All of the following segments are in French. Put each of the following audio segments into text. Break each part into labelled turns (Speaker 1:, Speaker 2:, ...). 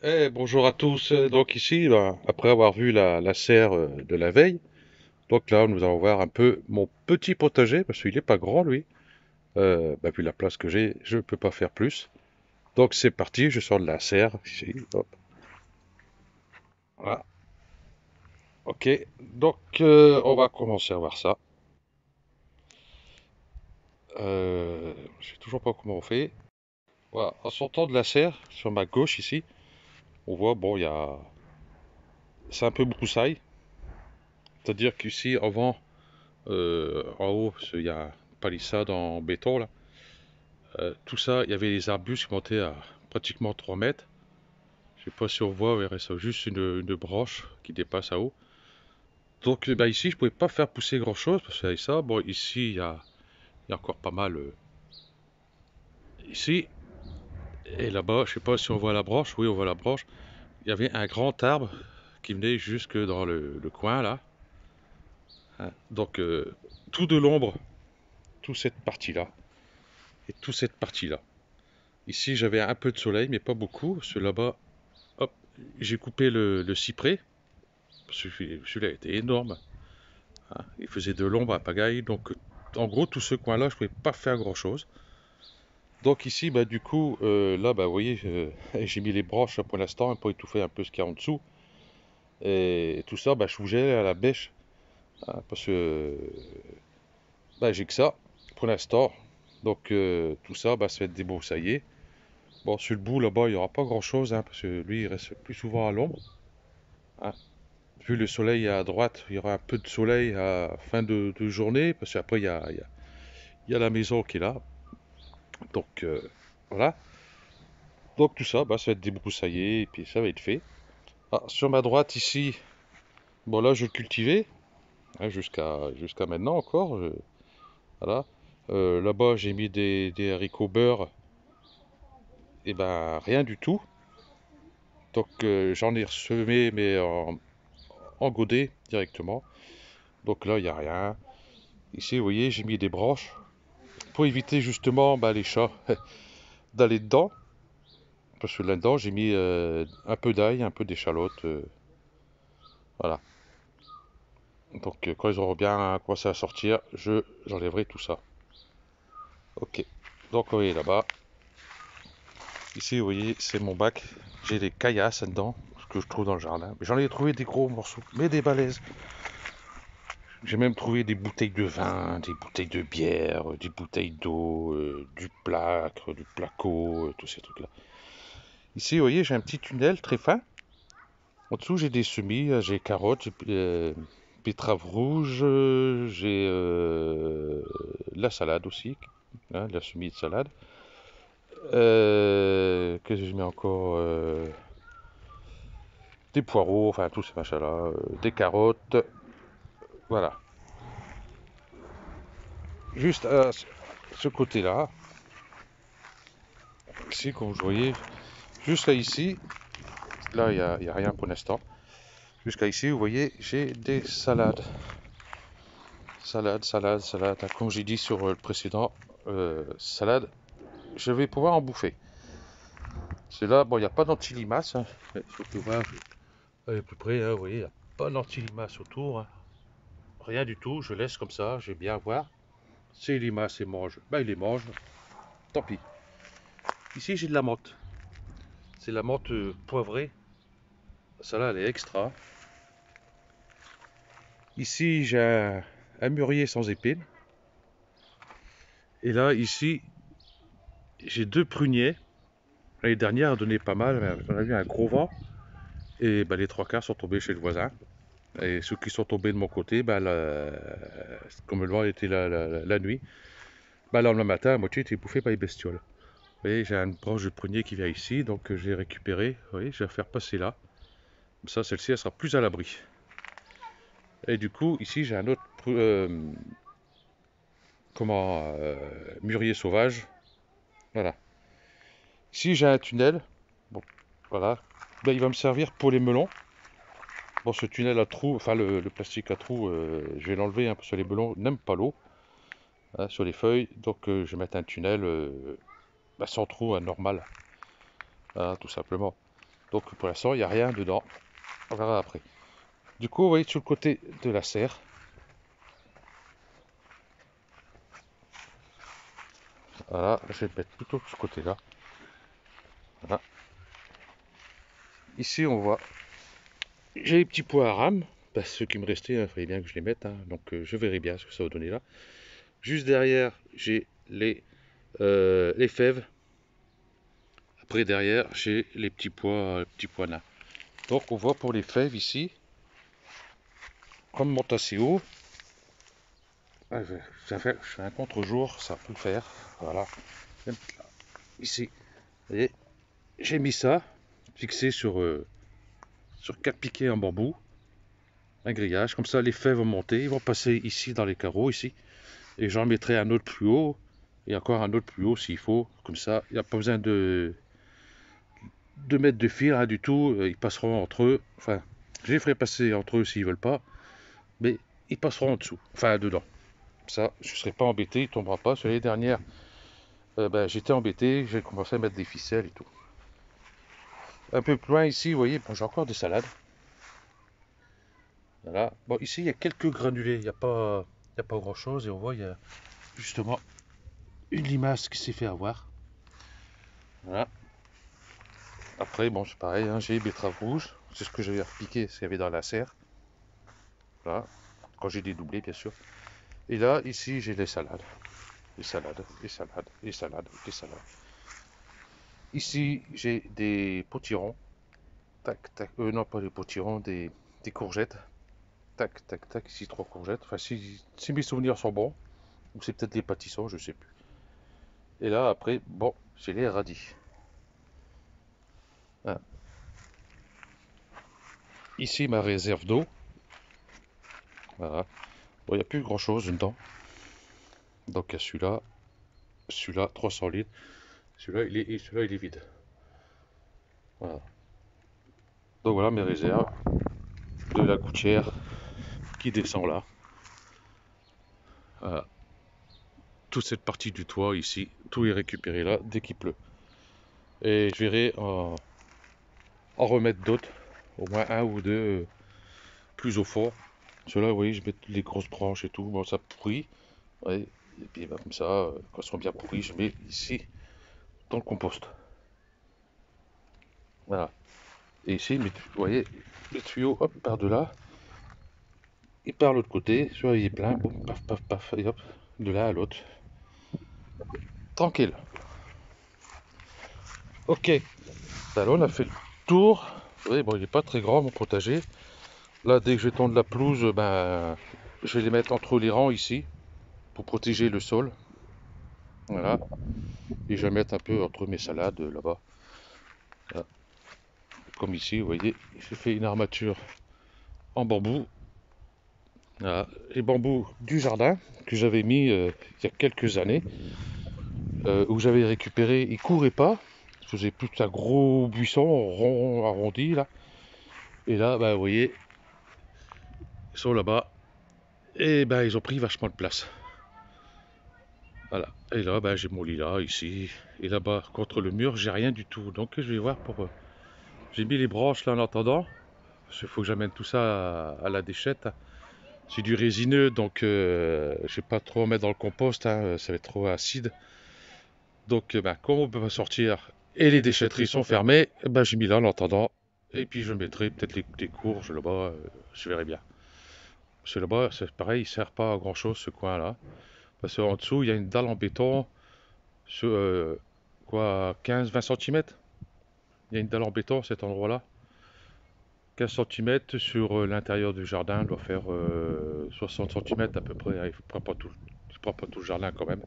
Speaker 1: Bonjour à tous. Donc ici, après avoir vu la serre de la veille, donc là, nous allons voir un peu mon petit potager, parce qu'il n'est pas grand, lui. Vu la place que j'ai, je ne peux pas faire plus. Donc c'est parti, je sors de la serre, ici, hop, voilà. Ok, donc on va commencer à voir ça. Je sais toujours pas comment on fait. Voilà, en sortant de la serre, sur ma gauche ici, on voit, bon, c'est un peu broussaille. C'est-à-dire qu'ici, avant, en haut, il y a une palissade en béton, là. Tout ça, il y avait les arbustes qui montaient à pratiquement 3 mètres. Je sais pas si on voit, il reste juste une branche qui dépasse à haut. Donc ici, je pouvais pas faire pousser grand-chose parce qu'avec ça, bon, ici, il y a encore pas mal ici. Et là-bas, je sais pas si on voit la branche. Oui, on voit la branche. Il y avait un grand arbre qui venait jusque dans le coin, là. Hein. Donc, tout de l'ombre, toute cette partie-là, et toute cette partie-là. Ici, j'avais un peu de soleil, mais pas beaucoup. Parce que là-bas, hop, j'ai coupé le cyprès. Celui-là était énorme, hein. Il faisait de l'ombre à pagaille. Donc, en gros, tout ce coin-là, je pouvais pas faire grand-chose. Donc ici, du coup, là, vous voyez, j'ai mis les branches pour l'instant pour étouffer un peu ce qu'il y a en dessous. Et tout ça, je bougeais à la bêche, hein, parce que j'ai que ça pour l'instant. Donc tout ça, ça va être débroussaillé. Bon, sur le bout, là-bas, il n'y aura pas grand-chose, hein, parce que lui, il reste plus souvent à l'ombre, hein. Vu le soleil à droite, il y aura un peu de soleil à fin de journée, parce qu'après, il y a la maison qui est là. Donc, voilà. Donc, tout ça, ça va être débroussaillé, et puis ça va être fait. Ah, sur ma droite, ici, bon, là, je cultivais, hein, jusqu'à maintenant encore. Voilà. Là-bas, j'ai mis des haricots beurre, et rien du tout. Donc, j'en ai semé, mais en godet, directement. Donc là, il n'y a rien. Ici, vous voyez, j'ai mis des branches pour éviter justement les chats d'aller dedans. Parce que là-dedans, j'ai mis un peu d'ail, un peu d'échalote. Voilà. Donc, quand ils auront bien commencé à sortir, j'enlèverai tout ça. Ok. Donc, vous voyez là-bas. Ici, vous voyez, c'est mon bac. J'ai des caillasses là-dedans, ce que je trouve dans le jardin. Mais j'en ai trouvé des gros morceaux, mais des balaises. J'ai même trouvé des bouteilles de vin, des bouteilles de bière, des bouteilles d'eau, du plâtre, du placo, tous ces trucs-là. Ici, vous voyez, j'ai un petit tunnel très fin. En dessous, j'ai des semis, j'ai carottes, j'ai betteraves rouges, j'ai la salade aussi, hein, la semis de salade. Qu'est-ce que je mets encore des poireaux, enfin tous ces machins-là, des carottes, voilà. Juste à ce côté-là, ici, comme vous voyez, jusqu'à ici, là, il y a rien pour l'instant. Jusqu'à ici, vous voyez, j'ai des salades. Salade, salade, salade. Comme j'ai dit sur le précédent, salade, je vais pouvoir en bouffer. C'est là, bon, il n'y a pas d'antilimace, hein. Il faut que voir à peu près, hein, vous voyez, il n'y a pas d'antilimace autour, hein. Rien du tout, je laisse comme ça, je vais bien voir. Si les limaces les mangent, ils les mangent, tant pis. Ici, j'ai de la menthe. C'est la menthe poivrée. Celle-là, elle est extra. Ici, j'ai un mûrier sans épines. Et là, ici, j'ai deux pruniers. L'année dernière, a donné pas mal. On a eu un gros vent. Et les trois quarts sont tombés chez le voisin. Et ceux qui sont tombés de mon côté, comme le vent était la nuit, le lendemain matin, à moitié était bouffé par les bestioles. Vous voyez, j'ai une branche de prunier qui vient ici, donc je l'ai récupérée. Vous voyez, je vais la faire passer là. Comme ça, celle-ci, elle sera plus à l'abri. Et du coup, ici, j'ai un autre mûrier sauvage. Voilà. Ici, j'ai un tunnel. Bon, voilà. Il va me servir pour les melons. Bon, ce tunnel à trous, enfin le plastique à trous, je vais l'enlever, hein, parce que les melons n'aiment pas l'eau, hein, sur les feuilles. Donc, je vais mettre un tunnel sans trou, hein, normal. Voilà, tout simplement. Donc pour l'instant, il n'y a rien dedans. On verra après. Du coup, vous voyez sur le côté de la serre. Voilà, je vais le mettre plutôt de ce côté-là. Voilà. Ici, on voit, j'ai les petits pois à rame. Bah, ceux qui me restaient, il fallait bien que je les mette. Donc je verrai bien ce que ça va donner là. Juste derrière, j'ai les fèves. Après, derrière, j'ai les petits pois nains. Donc on voit pour les fèves ici, comme mon assez haut, je fais un contre-jour, ça peut le faire. Voilà. Ici, vous voyez, j'ai mis ça, fixé sur 4 piquets en bambou, un grillage, comme ça les fèves vont monter, ils vont passer ici dans les carreaux, ici, et j'en mettrai un autre plus haut, et encore un autre plus haut s'il faut, comme ça, il n'y a pas besoin de mettre de fil, du tout, ils passeront entre eux, enfin, je les ferai passer entre eux s'ils veulent pas, mais ils passeront en dessous, enfin dedans. Ça, je ne serai pas embêté, il ne tombera pas. Sur les dernières, j'étais embêté, j'ai commencé à mettre des ficelles et tout. Un peu plus loin ici, vous voyez, bon, j'ai encore des salades. Voilà. Bon, ici, il y a quelques granulés, il y a pas grand chose. Et on voit, il y a justement une limace qui s'est fait avoir. Voilà. Après, bon, c'est pareil, j'ai les betteraves rouges. C'est ce que j'avais repiqué, ce qu'il y avait dans la serre. Voilà. Quand j'ai dédoublé, bien sûr. Et là, ici, j'ai les salades. Les salades, les salades, les salades, les salades. Ici, j'ai des potirons. Tac, tac. Non, pas des potirons, des courgettes. Tac, tac, tac. Ici, 3 courgettes. Enfin, si mes souvenirs sont bons, ou c'est peut-être des pâtissons, je sais plus. Et là, après, bon, j'ai les radis. Hein. Ici, ma réserve d'eau. Voilà. Bon, il n'y a plus grand-chose dedans. Donc, il y a celui-là, 300 litres. Celui-là, il est vide. Voilà. Donc, voilà mes réserves. De la gouttière qui descend là. Voilà. Toute cette partie du toit ici, tout est récupéré là dès qu'il pleut. Et je verrai en remettre d'autres, au moins un ou deux plus au fond. Ceux-là, vous voyez, je mets les grosses branches et tout, bon, ça pourrit. Ouais. Et puis comme ça, quand ils sont bien pourris, je mets ici dans le compost. Voilà. Et ici, vous voyez, le tuyau, hop, part de là, il part de l'autre côté, soit il est plein, boum, paf, paf, paf, et hop, de là à l'autre. Tranquille. Ok. Ben là, on a fait le tour. Vous voyez, bon, il n'est pas très grand mon potager. Là, dès que je vais tondre la pelouse, je vais les mettre entre les rangs ici pour protéger le sol. Voilà. Et je vais mettre un peu entre mes salades là-bas. Voilà. Comme ici, vous voyez, j'ai fait une armature en bambou. Voilà. Les bambous du jardin que j'avais mis il y a quelques années, où j'avais récupéré, ils couraient pas. Je faisais plus un gros buisson rond, arrondi là. Et là, vous voyez, ils sont là-bas. Et ils ont pris vachement de place. Voilà. Et là, j'ai mon lilas ici. Et là-bas, contre le mur, j'ai rien du tout. Donc, je vais voir pour. J'ai mis les branches là en attendant. Parce qu'il faut que j'amène tout ça à la déchette. C'est du résineux, donc je vais pas trop en mettre dans le compost. Ça va être trop acide. Donc, comme on peut pas sortir et les déchetteries sont fermées, j'ai mis là en attendant. Et puis, je mettrai peut-être les courges là-bas. Je verrai bien. Parce que là-bas, c'est pareil, il sert pas à grand-chose ce coin-là. Parce qu'en dessous, il y a une dalle en béton. Sur, quoi, 15-20 cm. Il y a une dalle en béton à cet endroit-là. 15 cm sur l'intérieur du jardin, doit faire 60 cm à peu près. Il ne prend pas tout le jardin quand même.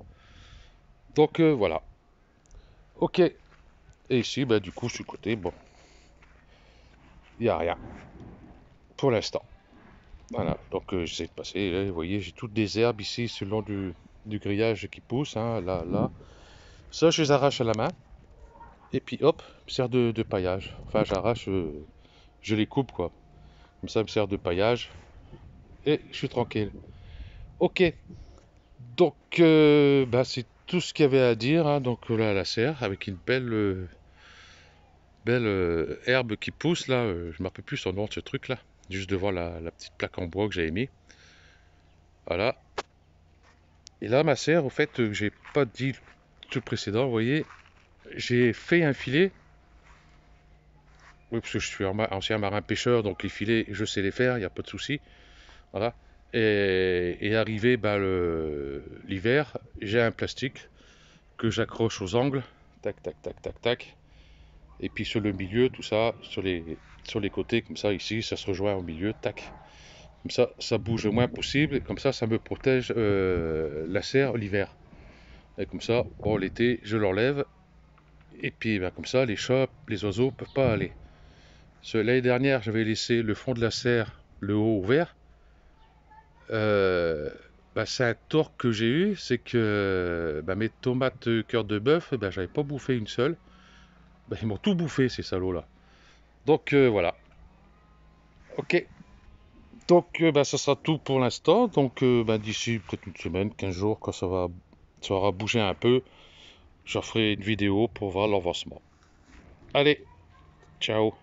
Speaker 1: Donc voilà. Ok. Et ici, du coup, sur le côté, bon, il n'y a rien. Pour l'instant. Voilà. Donc j'essaie de passer. Là, vous voyez, j'ai toutes des herbes ici selon du grillage qui pousse. Là, là. Ça, je les arrache à la main. Et puis hop, me sert de paillage. Enfin, j'arrache, je les coupe quoi. Comme ça, me sert de paillage. Et je suis tranquille. Ok. Donc, c'est tout ce qu'il y avait à dire. Donc là, la serre avec une belle herbe qui pousse là, je me rappelle plus son nom de ce truc là, juste devant la petite plaque en bois que j'avais mis. Voilà. Et là, ma serre, au fait, j'ai pas dit tout précédent, vous voyez, j'ai fait un filet. Oui, parce que je suis ancien marin pêcheur, donc les filets, je sais les faire, il n'y a pas de souci. Voilà. Et arrivé bah, l'hiver, j'ai un plastique que j'accroche aux angles. Tac, tac, tac, tac, tac. Et puis sur le milieu, tout ça, sur les côtés, comme ça, ici, ça se rejoint au milieu, tac. Comme ça bouge le moins possible. Et comme ça me protège la serre l'hiver. Et comme ça, bon, l'été, je l'enlève. Et puis, ben, comme ça, les chats, les oiseaux peuvent pas aller. L'année dernière, j'avais laissé le fond de la serre, le haut ouvert. Euh, bah, c'est un tort que j'ai eu, c'est que bah, mes tomates cœur de bœuf, bah, j'avais pas bouffé une seule. Bah, ils m'ont tout bouffé, ces salauds-là. Donc voilà. Ok. Donc bah, ça sera tout pour l'instant. Donc bah, d'ici peut-être une semaine, 15 jours, quand ça aura bougé un peu, je ferai une vidéo pour voir l'avancement. Allez, ciao.